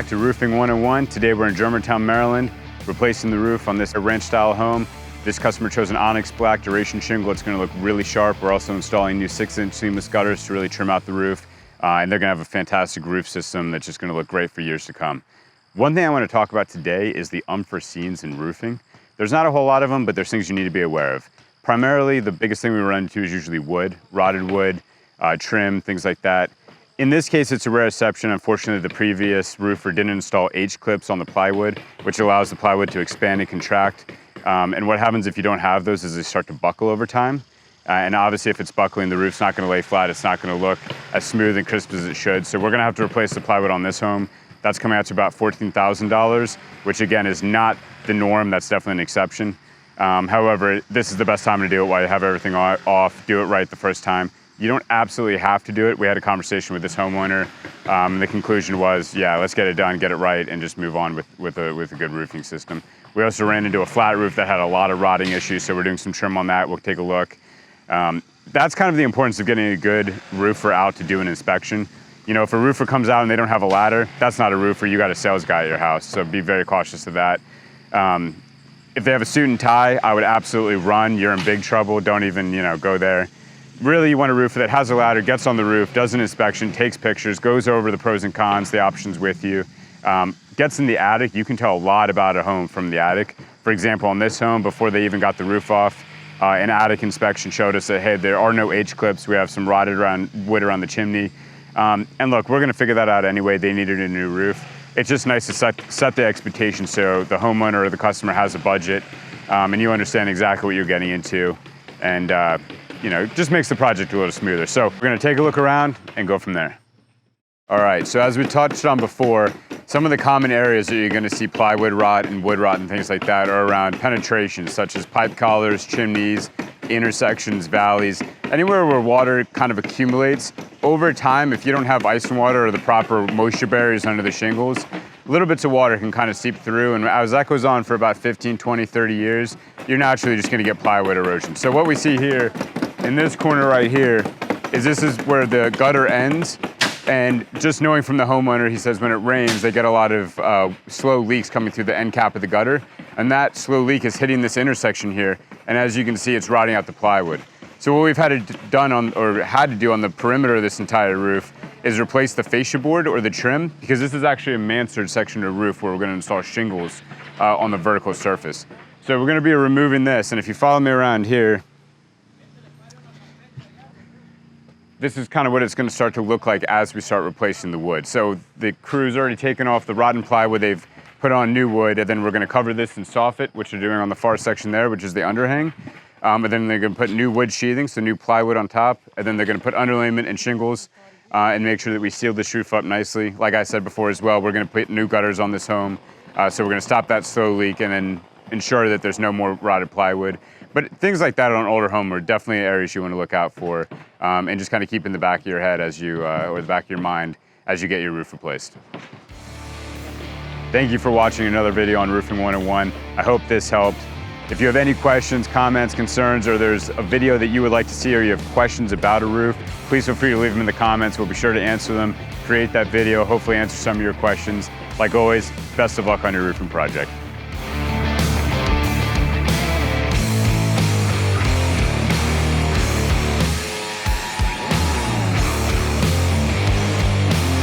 back to Roofing 101. Today we're in Germantown, Maryland, replacing the roof on this ranch-style home. This customer chose an onyx black duration shingle. It's going to look really sharp. We're also installing new 6-inch seamless gutters to really trim out the roof. And they're going to have a fantastic roof system that's just going to look great for years to come. One thing I want to talk about today is the unforeseens in roofing. There's not a whole lot of them, but there's things you need to be aware of. Primarily, the biggest thing we run into is usually wood, rotted wood, trim, things like that. In this case, it's a rare exception. Unfortunately, the previous roofer didn't install H-clips on the plywood, which allows the plywood to expand and contract. And what happens if you don't have those is they start to buckle over time. And obviously, if it's buckling, the roof's not going to lay flat. It's not going to look as smooth and crisp as it should. So we're going to have to replace the plywood on this home. That's coming out to about $14,000, which again is not the norm. That's definitely an exception. However, this is the best time to do it while you have everything off. Do it right the first time. You don't absolutely have to do it. We had a conversation with this homeowner. The conclusion was, yeah, let's get it done, get it right, and just move on with a good roofing system. We also ran into a flat roof that had a lot of rotting issues, so we're doing some trim on that. We'll take a look. That's kind of the importance of getting a good roofer out to do an inspection. You know, if a roofer comes out and they don't have a ladder, that's not a roofer. You got a sales guy at your house, so be very cautious of that. If they have a suit and tie, I would absolutely run. You're in big trouble. Don't even, go there. Really, you want a roofer that has a ladder, gets on the roof, does an inspection, takes pictures, goes over the pros and cons, the options with you, gets in the attic. You can tell a lot about a home from the attic. For example, on this home, before they even got the roof off, an attic inspection showed us that, hey, there are no H-clips. We have some rotted wood around the chimney. And look, we're gonna figure that out anyway. They needed a new roof. It's just nice to set the expectation so the homeowner or the customer has a budget and you understand exactly what you're getting into. And just makes the project a little smoother. So we're gonna take a look around and go from there. All right, so as we touched on before, some of the common areas that you're gonna see plywood rot and wood rot and things like that are around penetrations, such as pipe collars, chimneys, intersections, valleys, anywhere where water kind of accumulates. Over time, if you don't have ice and water or the proper moisture barriers under the shingles, little bits of water can kind of seep through, and as that goes on for about 15, 20, 30 years, you're naturally just gonna get plywood erosion. So what we see here, in this corner right here, this is where the gutter ends, and just knowing from the homeowner, he says when it rains, they get a lot of slow leaks coming through the end cap of the gutter, and that slow leak is hitting this intersection here, and as you can see, it's rotting out the plywood. So what we've had to do on the perimeter of this entire roof is replace the fascia board or the trim, because this is actually a mansard section of roof where we're gonna install shingles on the vertical surface. So we're gonna be removing this, and if you follow me around here, this is kind of what it's gonna start to look like as we start replacing the wood. So the crew's already taken off the rotten plywood, they've put on new wood, and then we're gonna cover this in soffit, which they're doing on the far section there, which is the underhang. And then they're gonna put new wood sheathing, so new plywood on top, and then they're gonna put underlayment and shingles and make sure that we seal this roof up nicely. Like I said before as well, we're gonna put new gutters on this home. So we're gonna stop that slow leak and then ensure that there's no more rotted plywood. But things like that on an older home are definitely areas you wanna look out for and just kind of keep in the back of your head as you, or the back of your mind as you get your roof replaced. Thank you for watching another video on Roofing 101. I hope this helped. If you have any questions, comments, concerns, or there's a video that you would like to see or you have questions about a roof, please feel free to leave them in the comments. We'll be sure to answer them, create that video, hopefully answer some of your questions. Like always, best of luck on your roofing project.